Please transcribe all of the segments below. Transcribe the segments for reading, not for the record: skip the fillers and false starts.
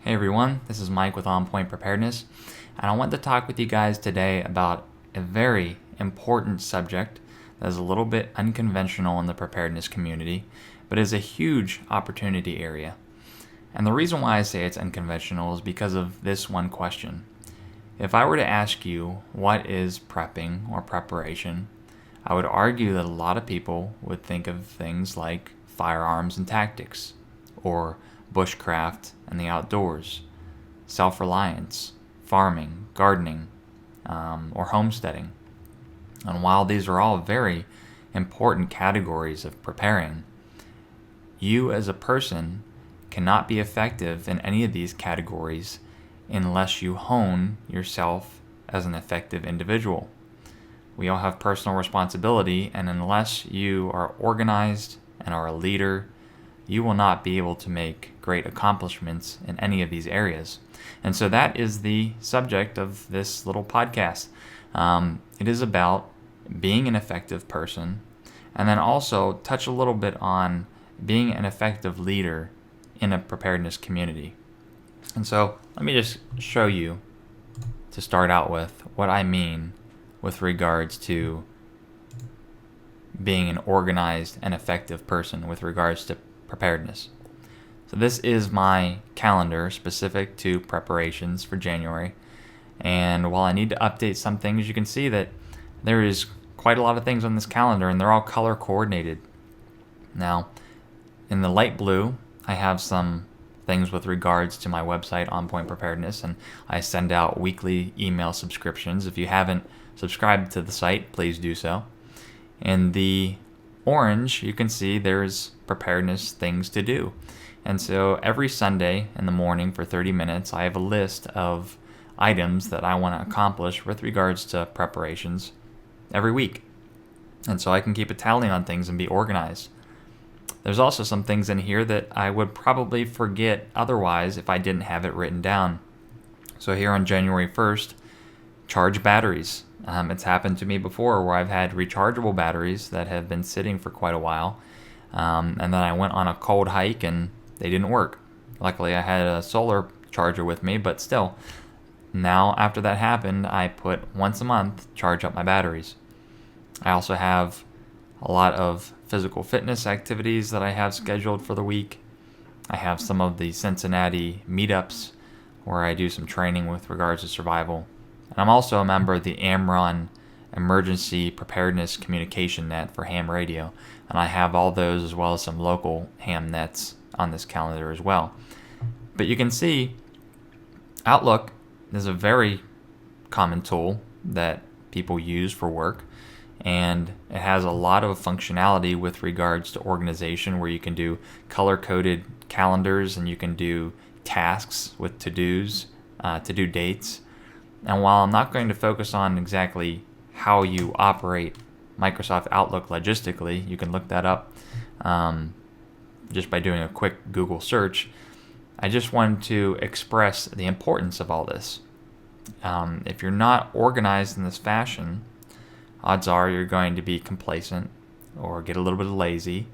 Hey everyone, this is Mike with On Point Preparedness, and I want to talk with you guys today about a very important subject that is a little bit unconventional in the preparedness community, but is a huge opportunity area. And the reason why I say it's unconventional is because of this one question. If I were to ask you what is prepping or preparation, I would argue that a lot of people would think of things like firearms and tactics, or bushcraft and the outdoors, self-reliance, farming, gardening, or homesteading. And while these are all very important categories of preparing, you as a person cannot be effective in any of these categories unless you hone yourself as an effective individual. We all have personal responsibility, and unless you are organized and are a leader, you will not be able to make great accomplishments in any of these areas. And so that is the subject of this little podcast. It is about being an effective person, and then also touch a little bit on being an effective leader in a preparedness community. And so let me just show you, to start out with, what I mean with regards to being an organized and effective person with regards to preparedness. So this is my calendar specific to preparations for January. And while I need to update some things, you can see that there is quite a lot of things on this calendar, and they're all color coordinated. Now, in the light blue, I have some things with regards to my website, On Point Preparedness, and I send out weekly email subscriptions. If you haven't subscribed to the site, please do so. In the orange, you can see there's preparedness things to do. And so every Sunday in the morning for 30 minutes, I have a list of items that I want to accomplish with regards to preparations every week. And so I can keep a tally on things and be organized. There's also some things in here that I would probably forget otherwise if I didn't have it written down. So here on January 1st, charge batteries. It's happened to me before where I've had rechargeable batteries that have been sitting for quite a while. And then I went on a cold hike and they didn't work. Luckily, I had a solar charger with me, but still. Now, after that happened, I put once a month charge up my batteries. I also have a lot of physical fitness activities that I have scheduled for the week. I have some of the Cincinnati meetups where I do some training with regards to survival. And I'm also a member of the AMRON Emergency Preparedness Communication Net for ham radio. And I have all those as well as some local ham nets on this calendar as well. But you can see Outlook is a very common tool that people use for work. And it has a lot of functionality with regards to organization, where you can do color-coded calendars and you can do tasks with to-dos, to-do dates. And while I'm not going to focus on exactly how you operate Microsoft Outlook logistically, you can look that up just by doing a quick Google search, I just wanted to express the importance of all this. If you're not organized in this fashion, odds are you're going to be complacent or get a little bit lazy.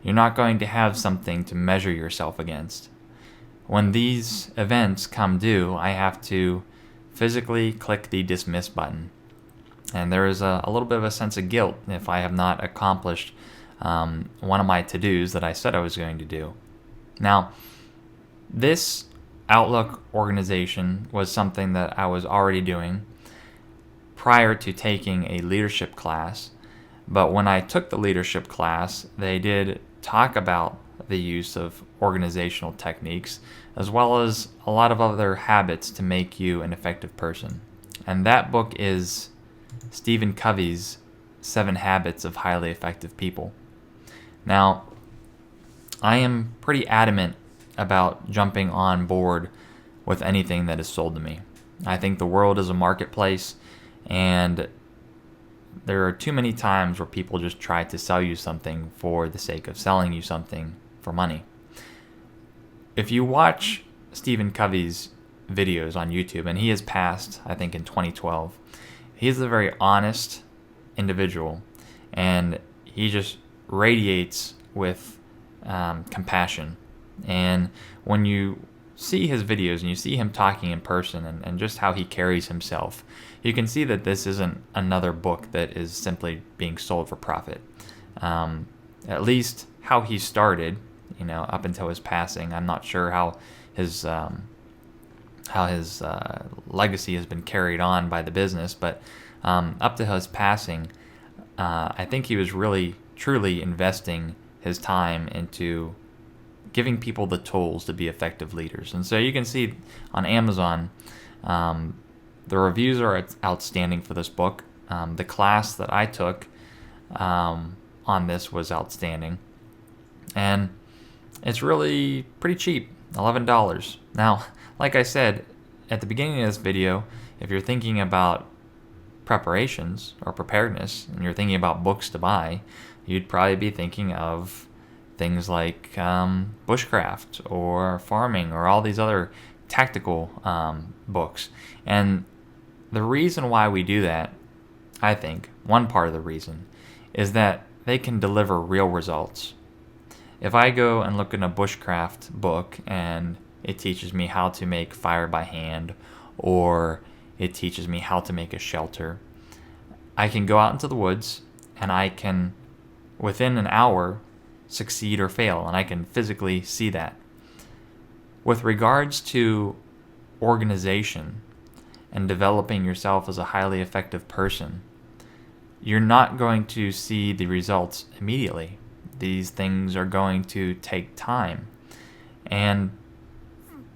You're not going to have something to measure yourself against. When these events come due, I have to physically click the dismiss button. And there is a little bit of a sense of guilt if I have not accomplished one of my to-dos that I said I was going to do. Now, this Outlook organization was something that I was already doing prior to taking a leadership class. But when I took the leadership class, they did talk about the use of organizational techniques, as well as a lot of other habits to make you an effective person. And that book is Stephen Covey's 7 Habits of Highly Effective People. Now, I am pretty adamant about jumping on board with anything that is sold to me. I think the world is a marketplace, and there are too many times where people just try to sell you something for the sake of selling you something for money. If you watch Stephen Covey's videos on YouTube, and he has passed, I think, in 2012, he is a very honest individual, and he just radiates with compassion. And when you see his videos and you see him talking in person and just how he carries himself, you can see that this isn't another book that is simply being sold for profit. At least how he started, up until his passing. I'm not sure how his legacy has been carried on by the business, but up to his passing, I think he was really truly investing his time into giving people the tools to be effective leaders. And so you can see on Amazon, the reviews are outstanding for this book. The class that I took on this was outstanding. And it's really pretty cheap, $11. Now, like I said at the beginning of this video, if you're thinking about preparations or preparedness and you're thinking about books to buy, you'd probably be thinking of things like bushcraft or farming or all these other tactical books. And the reason why we do that, I think, one part of the reason, is that they can deliver real results. If I go and look in a bushcraft book and it teaches me how to make fire by hand, or it teaches me how to make a shelter, I can go out into the woods and I can, within an hour, succeed or fail, and I can physically see that. With regards to organization and developing yourself as a highly effective person, you're not going to see the results immediately. These things are going to take time. And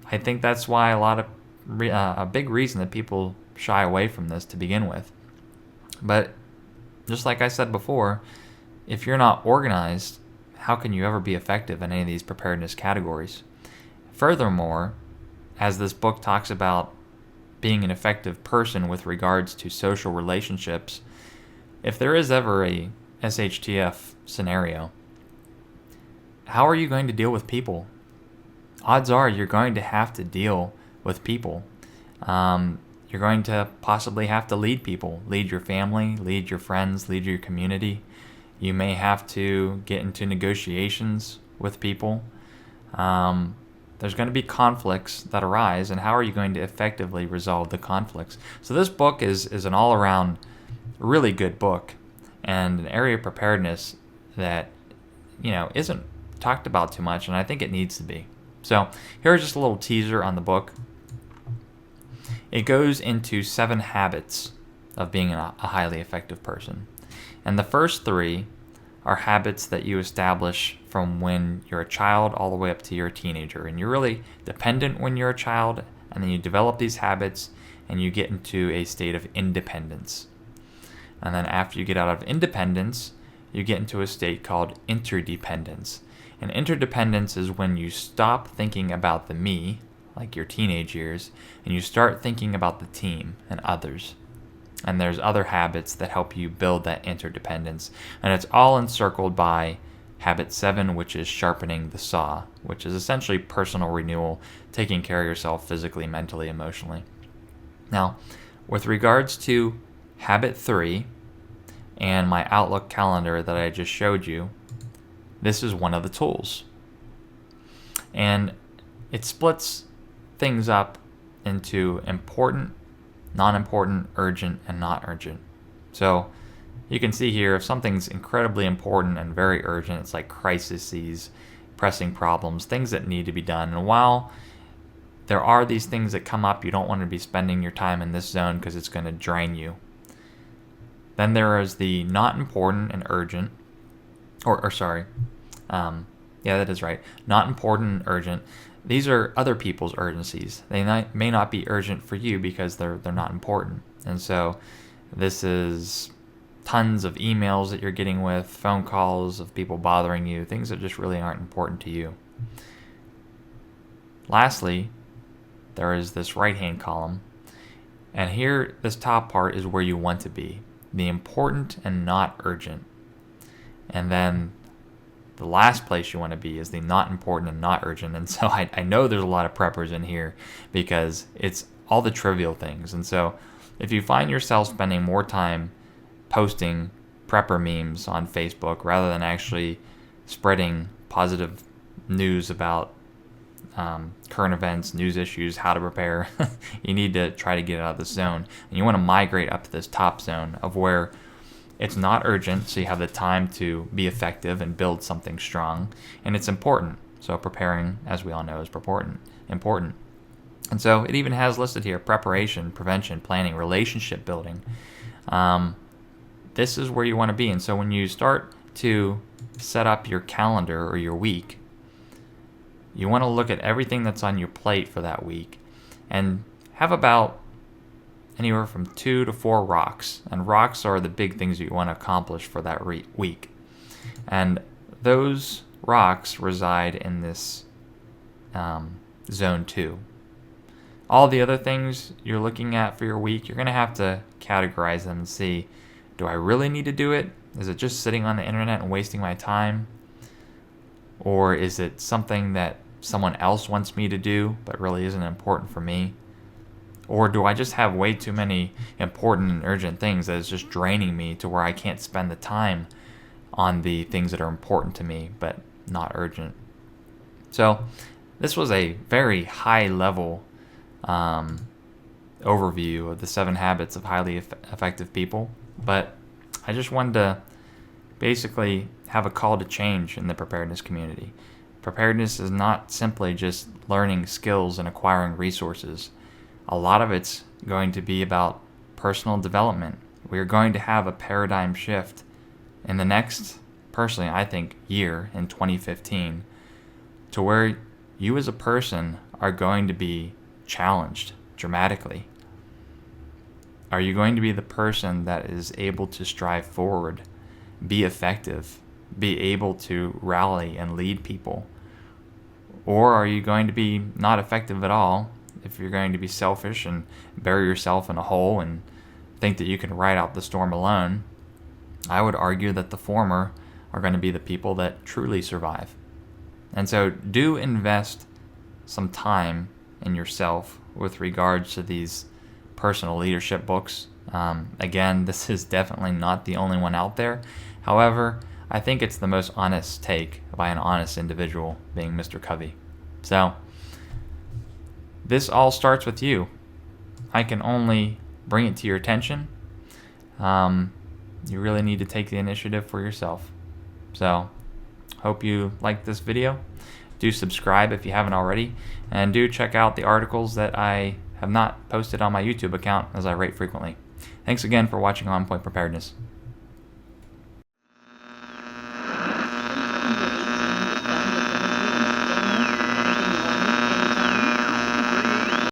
I think that's why a big reason that people shy away from this to begin with. But just like I said before, if you're not organized, how can you ever be effective in any of these preparedness categories? Furthermore, as this book talks about being an effective person with regards to social relationships, if there is ever a SHTF scenario, how are you going to deal with people? Odds are you're going to have to deal with people. You're going to possibly have to lead people, lead your family, lead your friends, lead your community. You may have to get into negotiations with people. There's going to be conflicts that arise, and how are you going to effectively resolve the conflicts? So this book is an all-around really good book, and an area of preparedness that isn't talked about too much, and I think it needs to be. So here's just a little teaser on the book. It goes into 7 habits of being a highly effective person. And the first 3 are habits that you establish from when you're a child all the way up to you're a teenager. And you're really dependent when you're a child, and then you develop these habits and you get into a state of independence. And then after you get out of independence, you get into a state called interdependence. And interdependence is when you stop thinking about the me, like your teenage years, and you start thinking about the team and others. And there's other habits that help you build that interdependence. And it's all encircled by habit 7, which is sharpening the saw, which is essentially personal renewal, taking care of yourself physically, mentally, emotionally. Now, with regards to habit 3 and my Outlook calendar that I just showed you, this is one of the tools. And it splits things up into important, non-important, urgent, and not urgent. So you can see here, if something's incredibly important and very urgent, it's like crises, pressing problems, things that need to be done. And while there are these things that come up, you don't want to be spending your time in this zone because it's going to drain you. Then there is the not important and urgent, that is right, not important and urgent. These are other people's urgencies. They may not be urgent for you because they're not important. And so this is tons of emails that you're getting with, phone calls of people bothering you, things that just really aren't important to you. Lastly, there is this right-hand column. And here, this top part is where you want to be, the important and not urgent. And then the last place you want to be is the not important and not urgent. And so I know there's a lot of preppers in here because it's all the trivial things. And so if you find yourself spending more time posting prepper memes on Facebook rather than actually spreading positive news about current events, news issues, how to prepare. You need to try to get out of this zone. And you want to migrate up to this top zone of where it's not urgent, so you have the time to be effective and build something strong, and it's important. So preparing, as we all know, is important. And so it even has listed here preparation, prevention, planning, relationship building. This is where you want to be. And so when you start to set up your calendar or your week, you want to look at everything that's on your plate for that week and have about anywhere from 2 to 4 rocks. And rocks are the big things that you want to accomplish for that week. And those rocks reside in this zone 2. All the other things you're looking at for your week, you're going to have to categorize them and see, do I really need to do it? Is it just sitting on the internet and wasting my time? Or is it something that someone else wants me to do but really isn't important for me? Or do I just have way too many important and urgent things that is just draining me to where I can't spend the time on the things that are important to me but not urgent? So this was a very high level overview of the 7 habits of highly effective people, but I just wanted to basically have a call to change in the preparedness community. Preparedness is not simply just learning skills and acquiring resources. A lot of it's going to be about personal development. We are going to have a paradigm shift in the next, personally, I think, year in 2015, to where you as a person are going to be challenged dramatically. Are you going to be the person that is able to strive forward, be effective, be able to rally and lead people? Or are you going to be not effective at all if you're going to be selfish and bury yourself in a hole and think that you can ride out the storm alone? I would argue that the former are going to be the people that truly survive. And so do invest some time in yourself with regards to these personal leadership books. Again, this is definitely not the only one out there. However, I think it's the most honest take by an honest individual, being Mr. Covey. So this all starts with you. I can only bring it to your attention. You really need to take the initiative for yourself. So hope you liked this video. Do subscribe if you haven't already, and do check out the articles that I have not posted on my YouTube account, as I write frequently. Thanks again for watching On Point Preparedness.